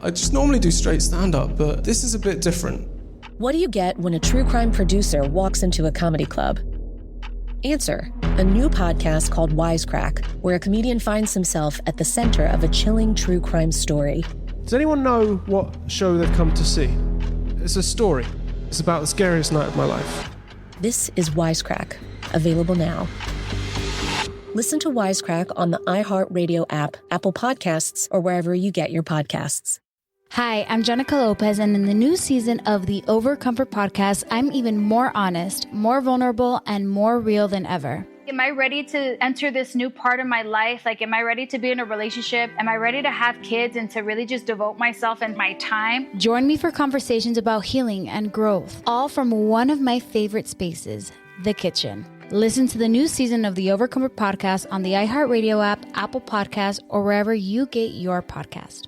I just normally do straight stand-up, but this is a bit different. What do you get when a true crime producer walks into a comedy club? Answer: a new podcast called Wisecrack, where a comedian finds himself at the center of a chilling true crime story. Does anyone know what show they've come to see? It's a story. It's about the scariest night of my life. This is Wisecrack, available now. Listen to Wisecrack on the iHeartRadio app, Apple Podcasts, or wherever you get your podcasts. Hi, I'm Jenica Lopez, and in the new season of the Overcomfort podcast, I'm even more honest, more vulnerable, and more real than ever. Am I ready to enter this new part of my life? Like, am I ready to be in a relationship? Am I ready to have kids and to really just devote myself and my time? Join me for conversations about healing and growth, all from one of my favorite spaces, the kitchen. Listen to the new season of the Overcomfort podcast on the iHeartRadio app, Apple Podcasts, or wherever you get your podcast.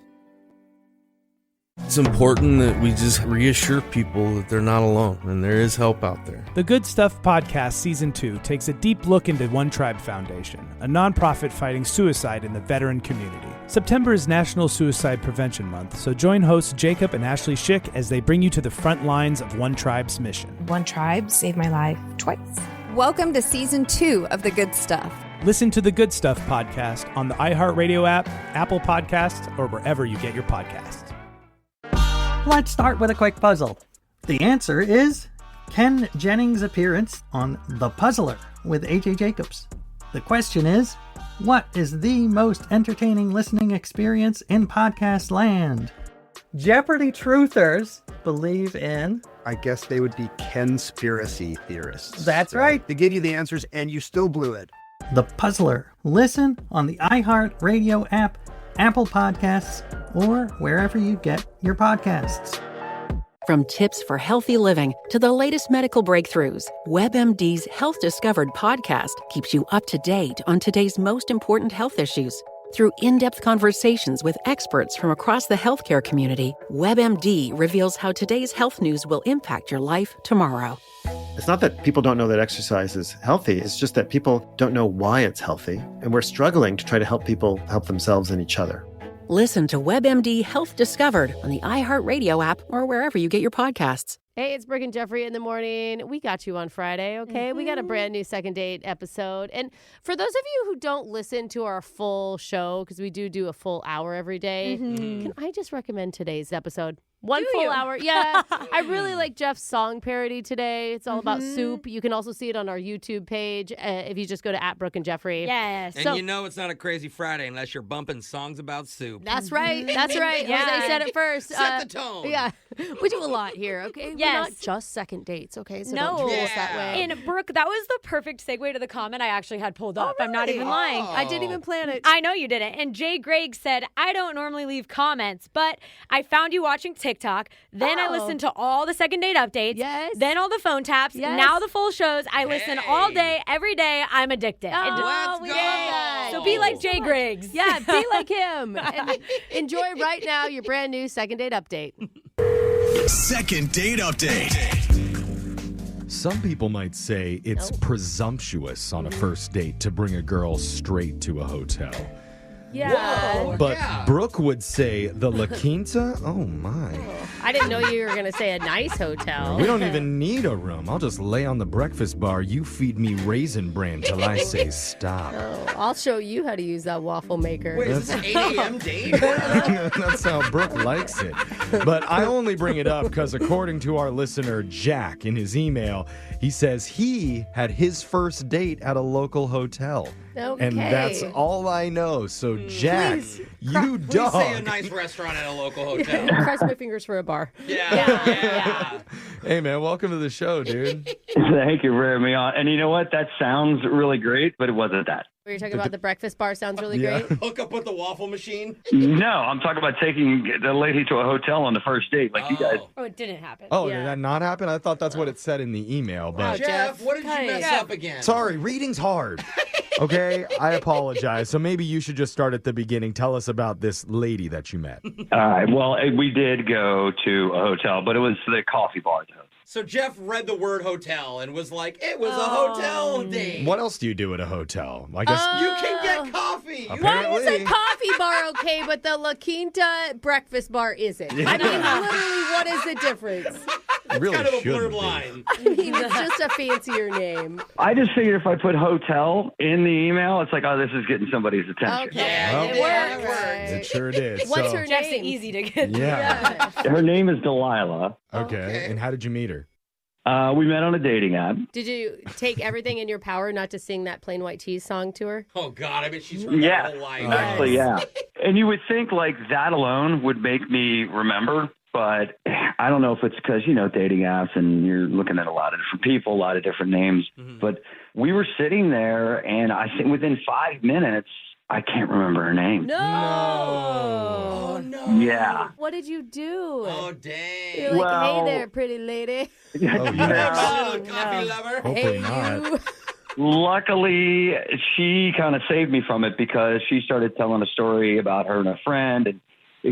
It's important that we just reassure people that they're not alone and there is help out there. The Good Stuff Podcast Season 2 takes a deep look into One Tribe Foundation, a nonprofit fighting suicide in the veteran community. September is National Suicide Prevention Month, so join hosts Jacob and Ashley Schick as they bring you to the front lines of One Tribe's mission. One Tribe saved my life twice. Welcome to Season 2 of The Good Stuff. Listen to the Good Stuff Podcast on the iHeartRadio app, Apple Podcasts, or wherever you get your podcasts. Let's start with a quick puzzle. The answer is Ken Jennings' appearance on The Puzzler with AJ Jacobs. The question is, what is the most entertaining listening experience in podcast land? Jeopardy truthers believe in... I guess they would be conspiracy theorists. That's right. They gave you the answers and you still blew it. The Puzzler. Listen on the iHeartRadio app, Apple Podcasts, or wherever you get your podcasts. From tips for healthy living to the latest medical breakthroughs, WebMD's Health Discovered podcast keeps you up to date on today's most important health issues. Through in-depth conversations with experts from across the healthcare community, WebMD reveals how today's health news will impact your life tomorrow. It's not that people don't know that exercise is healthy. It's just that people don't know why it's healthy. And we're struggling to try to help people help themselves and each other. Listen to WebMD Health Discovered on the iHeartRadio app or wherever you get your podcasts. Hey, it's Brooke and Jeffrey in the morning. We got you on Friday, okay? We got a brand new Second Date episode. And for those of you who don't listen to our full show, because we do a full hour every day, can I just recommend today's episode? One full hour. Yeah. I really like Jeff's song parody today. It's all about soup. You can also see it on our YouTube page if you just go to @Brooke and Jeffrey. Yes. And you know it's not a crazy Friday unless you're bumping songs about soup. That's right. That's right. Yeah. Jose said it first. Set the tone. Yeah. We do a lot here, okay? Yes. We're not just second dates, okay? So no. don't treat us that way. And Brooke, that was the perfect segue to the comment I actually had pulled up. Really? I'm not even lying. I didn't even plan it. I know you didn't. And Jay Gregg said, I don't normally leave comments, but I found you watching TikTok. Then I listened to all the second date updates. Yes. Then all the phone taps. Yes. Now the full shows. I listen all day, every day. I'm addicted. Oh, we love that. So be like Jay Griggs. Yeah, be like him. And enjoy right now your brand new second date update. Second date update. Some people might say it's presumptuous on a first date to bring a girl straight to a hotel. Yeah. Whoa, but Brooke would say the La Quinta? Oh, my. I didn't know you were going to say a nice hotel. We don't even need a room. I'll just lay on the breakfast bar. You feed me Raisin Bran till I say stop. Oh, I'll show you how to use that waffle maker. Wait, is this an 8 a.m. date? That's how Brooke likes it. But I only bring it up because according to our listener, Jack, in his email, he says he had his first date at a local hotel. Okay. And that's all I know. So, Jack, you dog. Please say a nice restaurant at a local hotel. Cross my fingers for a bar. Yeah. Hey, man, welcome to the show, dude. Thank you for having me on. And you know what? That sounds really great, but it wasn't that. Were you talking about the breakfast bar sounds really great? Hook up with the waffle machine? No, I'm talking about taking the lady to a hotel on the first date, like you guys. Oh, it didn't happen. Oh, did that not happen? I thought that's what it said in the email. But Jeff, what did you mess up again? Sorry, reading's hard. Okay, I apologize. So maybe you should just start at the beginning. Tell us about this lady that you met. All right. Well, we did go to a hotel, but it was the coffee bar, though. So Jeff read the word hotel and was like, it was a hotel date. What else do you do at a hotel? I guess You can get coffee. Why is a coffee bar okay, but the La Quinta breakfast bar isn't? I mean, literally, what is the difference? really kind of a shouldn't blurred be. line. I mean, it's just a fancier name. I just figured if I put hotel in the email, it's like, oh, this is getting somebody's attention. Okay. Yeah, It it worked. It sure did. What's So- her Jeff's name? easy to get. Yeah. Her name is Delilah. Okay. And how did you meet her? We met on a dating app. Did you take everything in your power not to sing that Plain White Tees song to her? Oh, God, I bet she's heard Yeah, that whole life. actually, yeah. And you would think like that alone would make me remember, but I don't know if it's because, dating apps and you're looking at a lot of different people, a lot of different names. Mm-hmm. But we were sitting there, and I think within 5 minutes, I can't remember her name. No. Oh, no. Yeah. What did you do? Oh, dang. You're like, Well- hey there, pretty lady. Oh, Hey, yeah. my little coffee lover. Hopefully Hey, not. you. Luckily, she kind of saved me from it because she started telling a story about her and a friend, and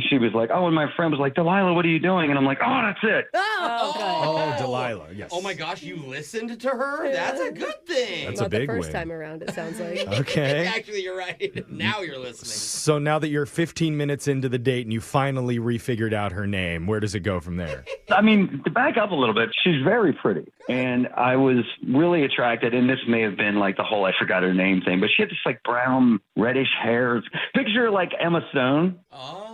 she was like, oh, and my friend was like, Delilah, what are you doing? And I'm like, oh, that's it. Oh, okay. Oh, Delilah. Yes. Oh, my gosh, you listened to her? That's a good thing. That's Not a big the first win. time around, it sounds like. Okay. Actually, you're right. Now you're listening. So now that you're 15 minutes into the date and you finally refigured out her name, where does it go from there? I mean, to back up a little bit, she's very pretty. And I was really attracted, and this may have been like the whole I forgot her name thing, but she had this like brown, reddish hair. Picture like Emma Stone,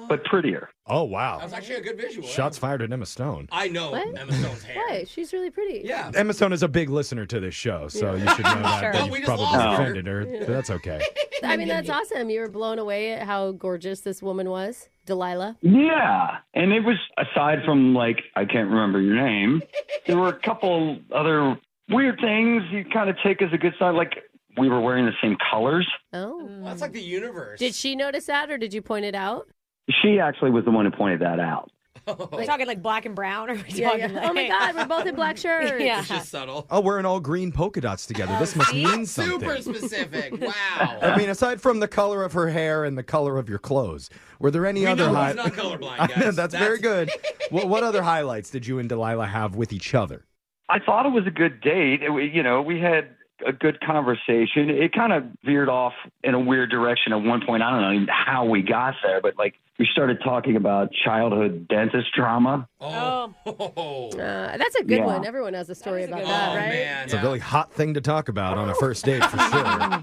but prettier. Oh, wow. That was actually a good visual. Shots fired at Emma Stone. I know What? Emma Stone's hair. Why? She's really pretty. Yeah. Emma Stone is a big listener to this show, so you should know that, Sure. that Well, we you've just probably lost her. offended her. But that's okay. I mean, that's awesome. You were blown away at how gorgeous this woman was, Delilah. Yeah. And it was, aside from like, I can't remember your name, there were a couple other weird things you kind of take as a good sign. Like, we were wearing the same colors. Oh. Well, that's like the universe. Did she notice that, or did you point it out? She actually was the one who pointed that out. We're talking like black and brown, or are we Yeah, talking yeah. like... Oh my God, we're both in black shirts. Yeah. It's just subtle. Oh, we're in all green polka dots together. This must mean something. Super specific. Wow. I mean, aside from the color of her hair and the color of your clothes, were there any We other know he's not colorblind, I know, guys. that's very good. What other highlights did you and Delilah have with each other? I thought it was a good date. We had a good conversation. It kind of veered off in a weird direction at one point. I don't know even how we got there, but like we started talking about childhood dentist trauma. Oh. That's a good Yeah. one. Everyone has a story about Oh, that, right? man. It's a really hot thing to talk about on a first date for sure.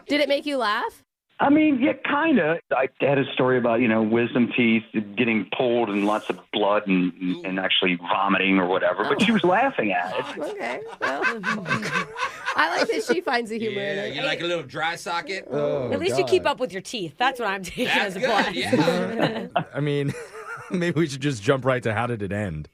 Did it make you laugh? I mean, yeah, kind of. I had a story about, wisdom teeth getting pulled and lots of blood and actually vomiting or whatever, but she was laughing at it. Okay. Well, I like that she finds the humor in Yeah, it. you like a little dry socket? Oh, At least you keep up with your teeth. That's what I'm taking That's as a good, plus. yeah. I mean, maybe we should just jump right to how did it end?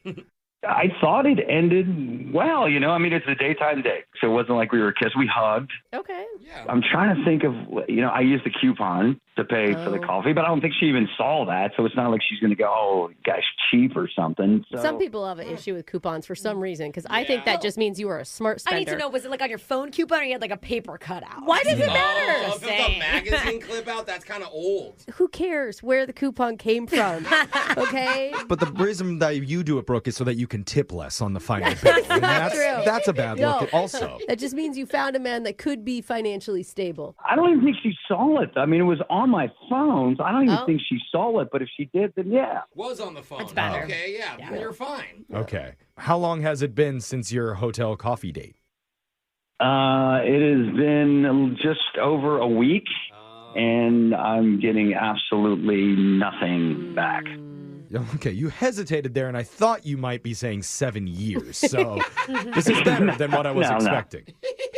I thought it ended well, it's a daytime date, so it wasn't like we were kissed. We hugged. Okay. Yeah. I'm trying to think of, I used the coupon to pay for the coffee, but I don't think she even saw that, so it's not like she's going to go, oh, gosh, cheap or something. So. Some people have an issue with coupons for some reason, because I think that just means you are a smart spender. I need to know, was it like on your phone coupon or you had like a paper cutout? Why does it Oh, matter? if it's a magazine clip out, that's kind of old. Who cares where the coupon came from? Okay? But the reason that you do it, Brooke, is so that you can tip less on the final bill. And not true. That's a bad No. look also. That just means you found a man that could be financially stable. I don't even think she saw it. I mean, it was on my phone, so I don't even Oh. think she saw it, but if she did, then yeah. Was on the phone. That's better. Okay, yeah, you're fine. Okay. How long has it been since your hotel coffee date? It has been just over a week, and I'm getting absolutely nothing back. Okay, you hesitated there, and I thought you might be saying 7 years. So this is better than what I was No. expecting.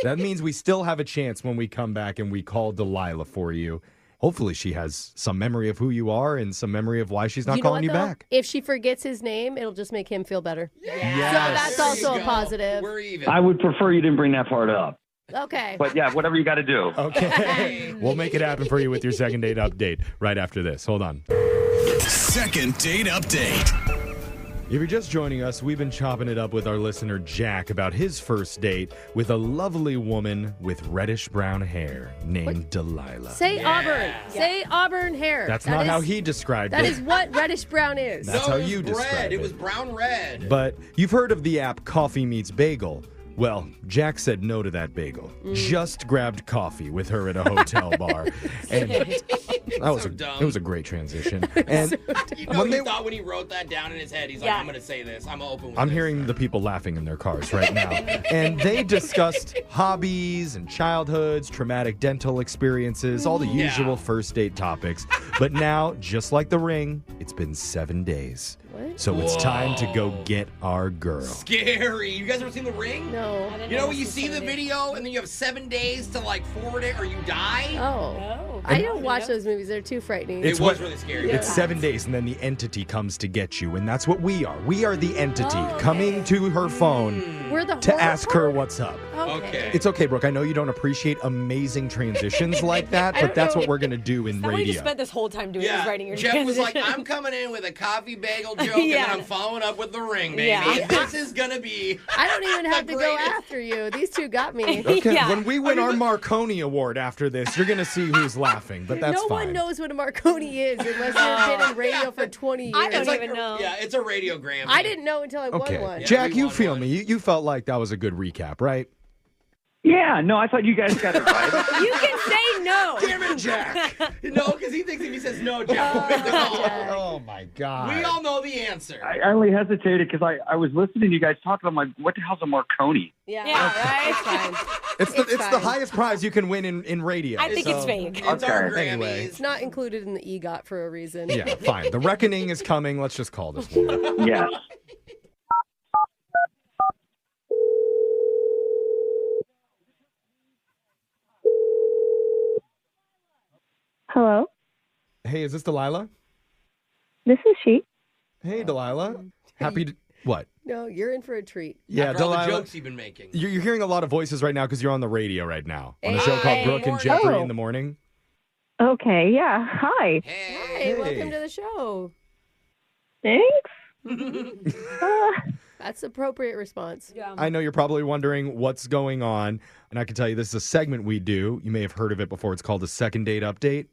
That means we still have a chance when we come back and we call Delilah for you. Hopefully she has some memory of who you are and some memory of why she's not You know calling what, you though? back. If she forgets his name, it'll just make him feel better. Yes. So that's also a positive. We're even. I would prefer you didn't bring that part up. Okay. But yeah, whatever you got to do. Okay. We'll make it happen for you with your second date update right after this. Hold on. Second date update. If you're just joining us, we've been chopping it up with our listener Jack about his first date with a lovely woman with reddish-brown hair named Delilah. Say Auburn. Say Auburn hair. That's not how he described it. That is what reddish-brown is. That's how you described it. It was brown-red. But you've heard of the app Coffee Meets Bagel. Well, Jack said no to that bagel. Just grabbed coffee with her at a hotel bar. And it was a great transition. And you know he thought when he wrote that down in his head, he's like, I'm going to say this. I'm open with I'm this. hearing the people laughing in their cars right now. And they discussed hobbies and childhoods, traumatic dental experiences, all the usual first date topics. But now, just like the ring, it's been 7 days. What? So it's time to go get our girl. Scary. You guys ever seen The Ring? No. You know when you see the video and then you have 7 days to like forward it or you die? Oh. I don't watch those movies. They're too frightening. It was really scary. It's 7 days, and then the entity comes to get you, and that's what we are. We are the entity coming to her phone We're the to horror ask her what's up. Okay. It's okay, Brooke. I know you don't appreciate amazing transitions like that, but that's what we're going to do in What you radio. spent this whole time doing is writing your Jeff was like, transition. I'm coming in with a coffee bagel joke, and then I'm following up with The Ring, baby. Yeah. This is going to be I don't even have to go after you. These two got me. Okay, when we win our Marconi Award after this, you're going to see who's laughing, but that's no fine. one knows what a Marconi is unless you've been in radio for 20 years. I don't It's like even know. Yeah, it's a radio Grammy. I didn't know until I Okay, won one. Jack, you feel me. You felt like that was a good recap, right? Yeah, no, I thought you guys got it right. You can say no. Damn it, Jack. No, because he thinks if he says no, Jack will pick the call. Oh, my God. We all know the answer. I only hesitated because I was listening to you guys talking. I'm like, what the hell's a Marconi? Yeah, right? It's fine. It's the highest prize you can win in radio. I think it's fake. It's our Grammys. Anyway. It's not included in the EGOT for a reason. Yeah, fine. The reckoning is coming. Let's just call this woman. Yes. Hello, Hey, is this Delilah? this is she. Hey, Delilah. Happy to... What? No, you're in for a treat. Yeah, After all the Delilah. jokes you've been making. You're hearing a lot of voices right now because you're on the radio right now on a show called Hey. Brooke and Morning. Jeffrey Oh. in the morning. Okay, yeah. Hi. Hey, welcome to the show. Thanks. That's the appropriate response. Yeah. I know you're probably wondering what's going on, and I can tell you this is a segment we do. You may have heard of it before. It's called a second date update.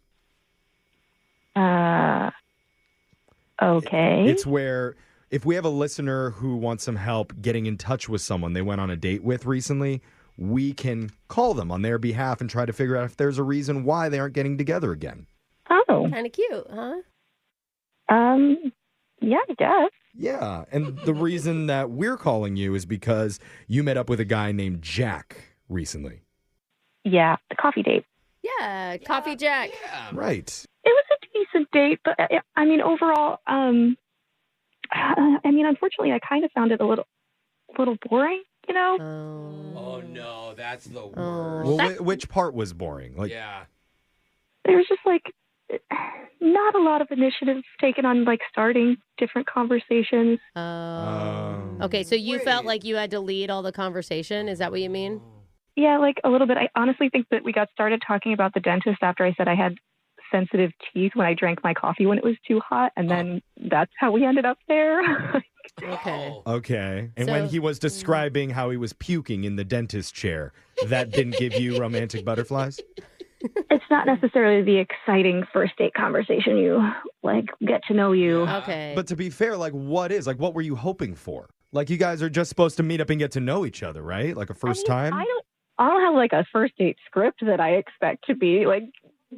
Okay. It's where if we have a listener who wants some help getting in touch with someone they went on a date with recently, we can call them on their behalf and try to figure out if there's a reason why they aren't getting together again. Oh. Kind of cute, huh? Yeah, I guess. Yeah, and the reason that we're calling you is because you met up with a guy named Jack recently. Yeah, the coffee date. Yeah, Coffee Jack. Right. It was a decent date, but I mean, overall, unfortunately, I kind of found it a little boring, you know? Oh, no, that's the worst. Well, which part was boring? Like, Yeah. There was just like not a lot of initiative taken on like starting different conversations. Okay, so you felt like you had to lead all the conversation. Is that what you mean? Yeah, like a little bit. I honestly think that we got started talking about the dentist after I said I had sensitive teeth when I drank my coffee when it was too hot, and then that's how we ended up there. Okay. Okay. And when So- he was describing how he was puking in the dentist chair, that didn't give you romantic butterflies? It's not necessarily the exciting first date conversation. You like get to know you. Okay. But to be fair, like what were you hoping for? Like you guys are just supposed to meet up and get to know each other, right? Like a first time? I don't have like a first date script that I expect to be like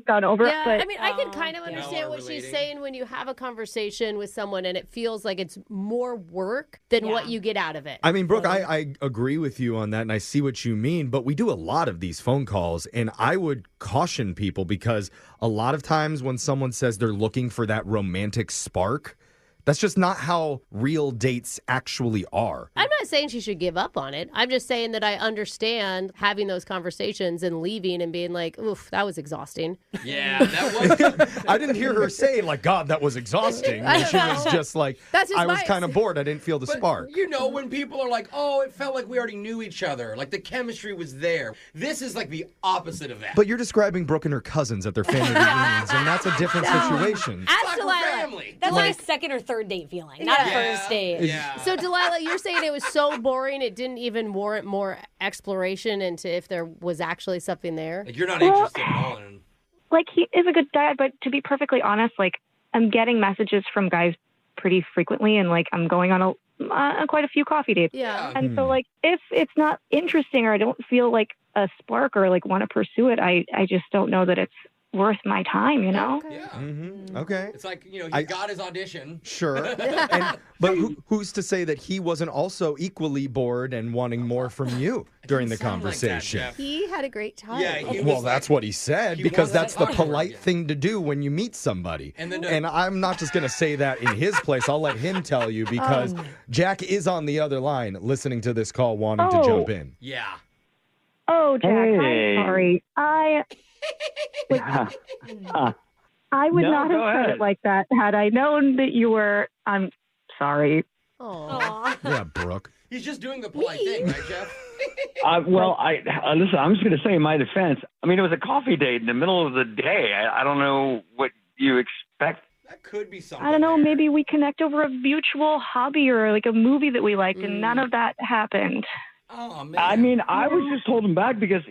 gone over. Yeah, but I mean, I can kind of understand what she's saying when you have a conversation with someone and it feels like it's more work than what you get out of it. I mean, Brooke, I agree with you on that, and I see what you mean, but we do a lot of these phone calls, and I would caution people because a lot of times when someone says they're looking for that romantic spark, that's just not how real dates actually are. I'm not saying she should give up on it. I'm just saying that I understand having those conversations and leaving and being like, oof, that was exhausting. Yeah, that was. I didn't hear her say, like, God, that was exhausting. She was just like, I was kind of bored. I didn't feel the spark. You know, when people are like, oh, it felt like we already knew each other. Like, the chemistry was there. This is like the opposite of that. But you're describing Brooke and her cousins at their family reunions, and that's a different situation. Ask Delilah. That's like a second or third date feeling, not a first date. Yeah. So, Delilah, you're saying it was so boring it didn't even warrant more exploration into if there was actually something there? Like, you're not interested at all in... Like, he is a good guy, but to be perfectly honest, like, I'm getting messages from guys pretty frequently, and, like, I'm going on quite a few coffee dates. Yeah. And so, like, if it's not interesting or I don't feel like a spark or, like, want to pursue it, I just don't know that it's worth my time, you know? Yeah. Mm-hmm. Okay. It's like, you know, he got his audition. Sure. But who's to say that he wasn't also equally bored and wanting more from you during the conversation? Like that, He had a great time. Yeah, Well, that's what he said, because that's the polite thing to do when you meet somebody. And I'm not just going to say that in his place. I'll let him tell you, because Jack is on the other line listening to this call, wanting to jump in. Yeah. Oh, Jack, Hey. I'm sorry. I would not have said it like that had I known that you were. I'm sorry. Aww. Yeah, Brooke. He's just doing the polite thing, right, Jeff? Listen, I'm just going to say in my defense, I mean, it was a coffee date in the middle of the day. I don't know what you expect. That could be something. I don't know. Maybe we connect over a mutual hobby or like a movie that we liked, and none of that happened. Oh, man. I mean, I was just holding back because,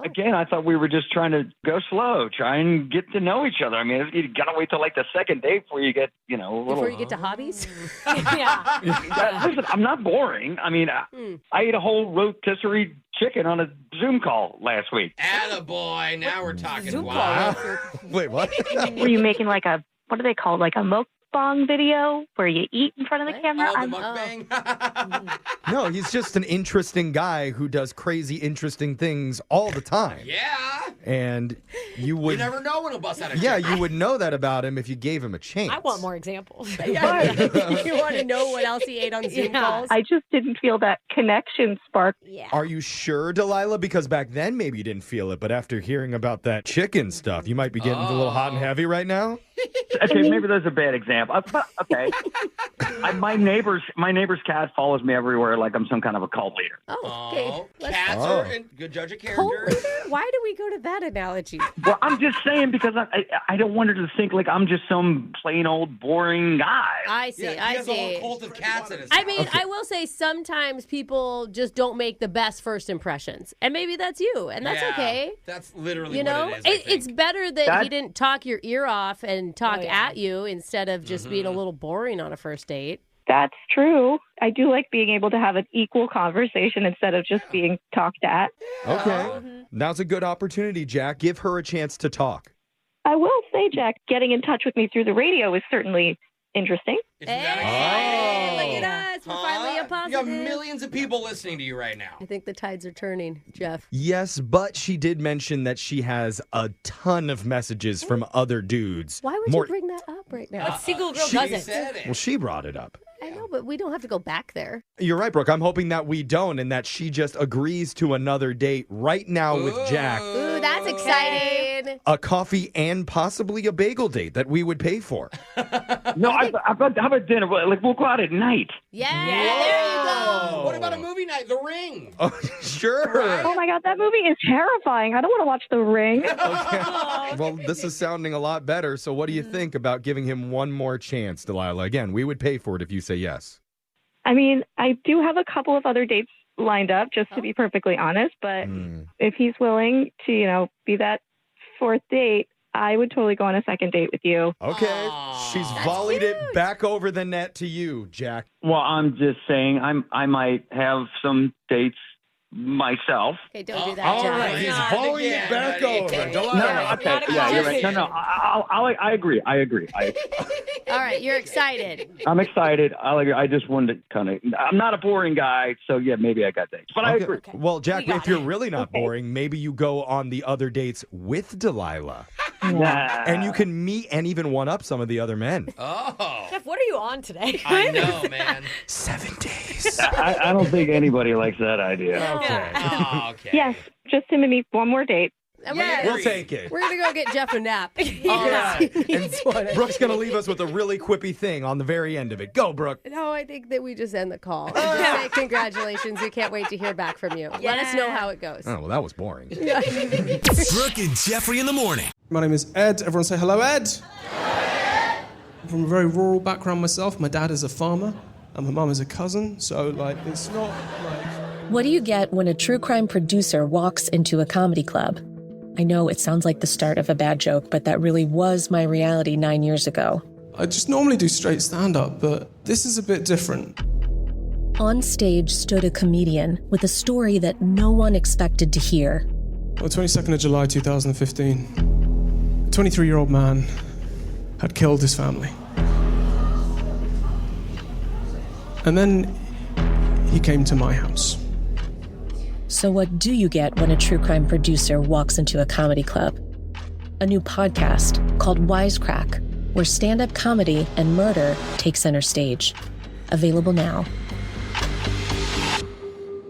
again, I thought we were just trying to go slow, try and get to know each other. I mean, you got to wait till like the second date before you get, a little... Before you get to hobbies? Listen, I'm not boring. I mean, I ate a whole rotisserie chicken on a Zoom call last week. Attaboy. Now we're talking. Zoom Wow. Wait, what? Were you making like what are they called? Like a mukbang video where you eat in front of the camera? Oh, the mukbang. No, he's just an interesting guy who does crazy, interesting things all the time. Yeah. And you would... You never know when he'll bust out a Yeah, chick. you would know that about him if you gave him a chance. I want more examples. You want to know what else he ate on Zoom calls? I just didn't feel that connection spark. Yeah. Are you sure, Delilah? Because back then maybe you didn't feel it, but after hearing about that chicken stuff, you might be getting a little hot and heavy right now? Okay, maybe that's a bad example. But, okay. My neighbor's cat follows me everywhere like I'm some kind of a cult leader. Oh, okay. Cats are a good judge of character. Why do we go to that analogy? Well, I'm just saying because I don't want her to think like I'm just some plain old boring guy. I see. Yeah, he has a whole cult of cats in his I house. mean, I will say sometimes people just don't make the best first impressions. And maybe that's you, and that's Yeah, okay. That's literally You know, what it is. it's better that he didn't talk your ear off and talk at you instead of just being a little boring on a first date. That's true. I do like being able to have an equal conversation instead of just being talked at. Okay. Now's a good opportunity, Jack. Give her a chance to talk. I will say, Jack, getting in touch with me through the radio is certainly interesting. Hey, look at us. We're finally a You positive. got millions of people listening to you right now. I think the tides are turning, Jeff. Yes, but she did mention that she has a ton of messages from other dudes. Why would you bring that up right now? What single girl She doesn't? said it. Well, she brought it up. I know, but we don't have to go back there. You're right, Brooke. I'm hoping that we don't and that she just agrees to another date right now with Jack. Ooh, that's exciting. A coffee and possibly a bagel date that we would pay for. No, how about dinner? Like, we'll go out at night. Yeah, there you go. What about a movie night? The Ring. Oh, sure. Oh my God, that movie is terrifying. I don't want to watch The Ring. Well, this is sounding a lot better. So what do you think about giving him one more chance, Delilah? Again, we would pay for it if you say yes. I mean, I do have a couple of other dates lined up, just to be perfectly honest. But if he's willing to, be that fourth date, I would totally go on a second date with you. Okay. She's volleyed it back over the net to you, Jack. Well, I'm just saying I might have some dates myself. Okay, don't do that, All Jeff. right, he's volleying it back over. Delilah. No, okay. Yeah, you're right. No, I agree. All right, you're excited. I'm excited. I just wanted to kind of. I'm not a boring guy, so yeah, maybe I got dates. But I agree. Well, Jack, if you're really not boring, maybe you go on the other dates with Delilah. And you can meet and even one up some of the other men. Oh. Jeff, what are you on today? I know, man. 7 days. I don't think anybody likes that idea. Okay. Oh, okay. Yes, just him and me, one more date. We'll take it. We're going to go get Jeff a nap. All right. And Brooke's going to leave us with a really quippy thing on the very end of it. Go, Brooke. No, I think that we just end the call. And just say congratulations. We can't wait to hear back from you. Let us know how it goes. Oh, well, that was boring. Brooke and Jeffrey in the morning. My name is Ed. Everyone say hello, Ed. I'm from a very rural background myself. My dad is a farmer and my mum is a cousin. So, it's not like... What do you get when a true crime producer walks into a comedy club? I know it sounds like the start of a bad joke, but that really was my reality 9 years ago. I just normally do straight stand-up, but this is a bit different. On stage stood a comedian with a story that no one expected to hear. On the 22nd of July 2015, a 23-year-old man had killed his family. And then he came to my house. So what do you get when a true crime producer walks into a comedy club? A new podcast called Wisecrack, where stand-up comedy and murder take center stage. Available now.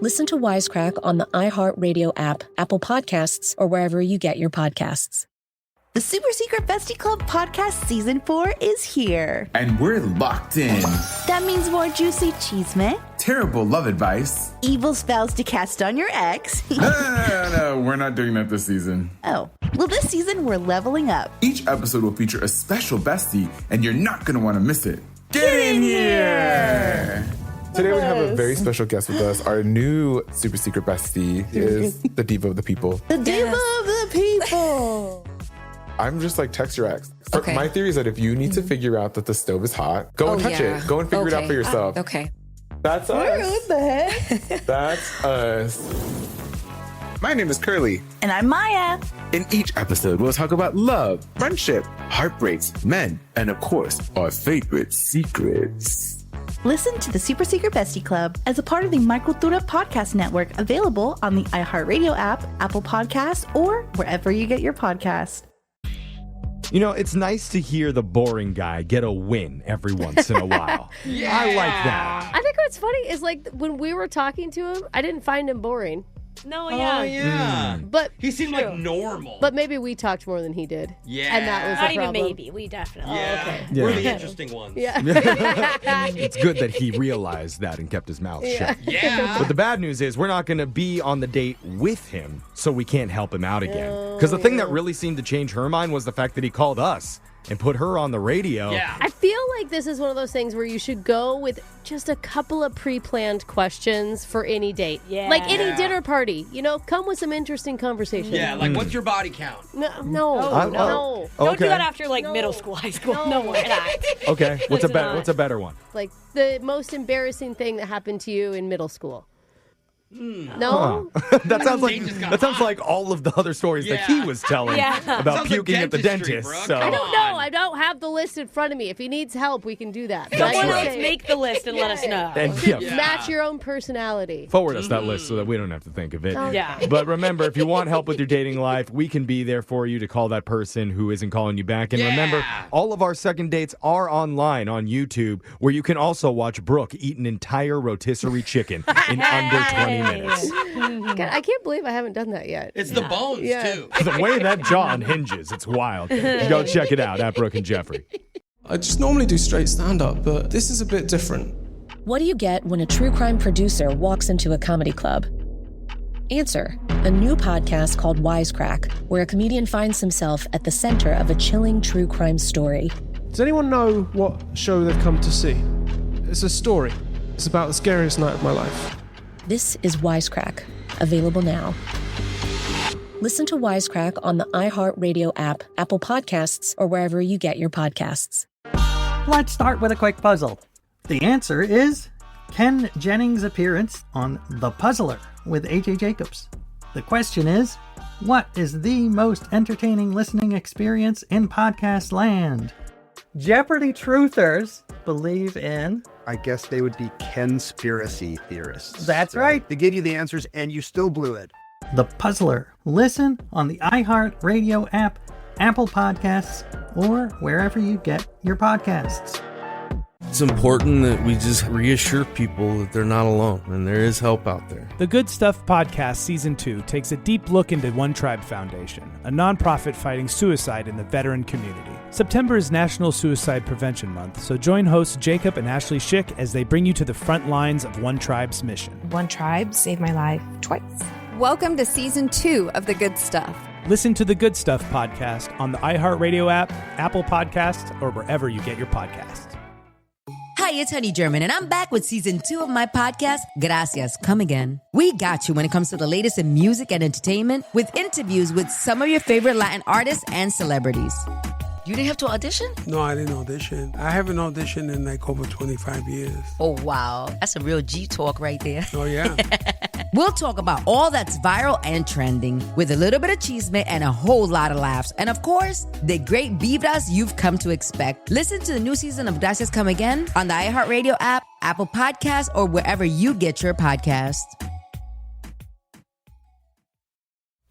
Listen to Wisecrack on the iHeartRadio app, Apple Podcasts, or wherever you get your podcasts. The Super Secret Bestie Club podcast season 4 is here. And we're locked in. That means more juicy cheesemate, Terrible love advice. evil spells to cast on your ex. No, we're not doing that this season. Oh, well, this season we're leveling up. Each episode will feature a special bestie, and you're not going to want to miss it. Get in here! Today we have a very special guest with us. Our new super secret bestie is the diva of the people. The diva of the people. I'm just like, text your ex. Okay. My theory is that if you need to figure out that the stove is hot, go and touch it. Go and figure it out for yourself. Okay. That's us. What the heck? That's us. My name is Curly. And I'm Maya. In each episode, we'll talk about love, friendship, heartbreaks, men, and of course, our favorite secrets. Listen to the Super Secret Bestie Club as a part of the My Cultura podcast network, available on the iHeartRadio app, Apple Podcasts, or wherever you get your podcast. You know, it's nice to hear the boring guy get a win every once in a while. Yeah. I like that. I think what's funny is when we were talking to him, I didn't find him boring. No, yeah. Oh, yeah. But he seemed like normal. But maybe we talked more than he did. Yeah. And that was Not the even problem. maybe. We definitely. Yeah. Oh, okay. Yeah. We're the interesting ones. Yeah. It's good that he realized that and kept his mouth shut. Yeah. But the bad news is we're not going to be on the date with him, so we can't help him out again. Because the thing that really seemed to change her mind was the fact that he called us and put her on the radio. Yeah. I feel like this is one of those things where you should go with just a couple of pre-planned questions for any date. Yeah. Like any dinner party. You know, come with some interesting conversation. Yeah, like what's your body count? No. Don't Okay. do that after middle school, high school. No more of that. Okay, what's Let's a better one? Like the most embarrassing thing that happened to you in middle school. No? That sounds like all of the other stories that he was telling about Sounds puking like at the dentistry, dentist. Brooke. So. I don't know. I don't have the list in front of me. If he needs help, we can do that. But That's I right. just say, Make the list and let us know. And match your own personality. forward us that list so that we don't have to think of it. Yeah. But remember, if you want help with your dating life, we can be there for you to call that person who isn't calling you back. And remember, all of our second dates are online on YouTube, where you can also watch Brooke eat an entire rotisserie chicken in under 20 minutes. God, I can't believe I haven't done that yet. It's the bones, too. The way that jaw unhinges, it's wild. Go check it out at Brooke and Jeffrey. I just normally do straight stand-up, but this is a bit different. What do you get when a true crime producer walks into a comedy club? Answer: a new podcast called Wisecrack, where a comedian finds himself at the center of a chilling true crime story. Does anyone know what show they've come to see? It's a story. It's about the scariest night of my life. This is Wisecrack, available now. Listen to Wisecrack on the iHeartRadio app, Apple Podcasts, or wherever you get your podcasts. Let's start with a quick puzzle. The answer is Ken Jennings' appearance on The Puzzler with AJ Jacobs. The question is, what is the most entertaining listening experience in podcast land? Jeopardy truthers believe in... I guess they would be conspiracy theorists. That's right. They gave you the answers and you still blew it. The Puzzler. Listen on the iHeartRadio app, Apple Podcasts, or wherever you get your podcasts. It's important that we just reassure people that they're not alone and there is help out there. The Good Stuff Podcast Season 2 takes a deep look into One Tribe Foundation, a nonprofit fighting suicide in the veteran community. September is National Suicide Prevention Month, so join hosts Jacob and Ashley Schick as they bring you to the front lines of One Tribe's mission. One Tribe saved my life twice. Welcome to Season 2 of The Good Stuff. Listen to the Good Stuff Podcast on the iHeartRadio app, Apple Podcasts, or wherever you get your podcasts. Hi, it's Honey German, and I'm back with Season 2 of my podcast, Gracias, Come Again. We got you when it comes to the latest in music and entertainment with interviews with some of your favorite Latin artists and celebrities. You didn't have to audition? No, I didn't audition. I haven't auditioned in like over 25 years. Oh, wow. That's a real G talk right there. Oh, yeah. We'll talk about all that's viral and trending with a little bit of chisme and a whole lot of laughs. And of course, the great vibras you've come to expect. Listen to the new season of Gracias Come Again on the iHeartRadio app, Apple Podcasts, or wherever you get your podcasts.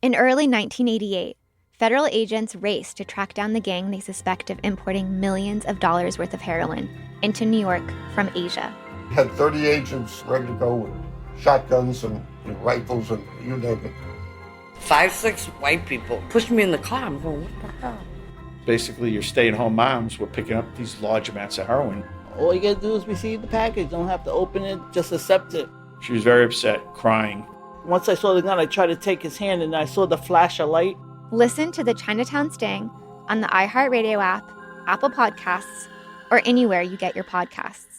In early 1988, federal agents raced to track down the gang they suspect of importing millions of dollars worth of heroin into New York from Asia. Had 30 agents ready to go with shotguns and rifles and you name it. 5, 6 white people pushed me in the car. I'm going, what the hell? Basically, your stay-at-home moms were picking up these large amounts of heroin. All you gotta do is receive the package. Don't have to open it, just accept it. She was very upset, crying. Once I saw the gun, I tried to take his hand and I saw the flash of light. Listen to the Chinatown Sting on the iHeartRadio app, Apple Podcasts, or anywhere you get your podcasts.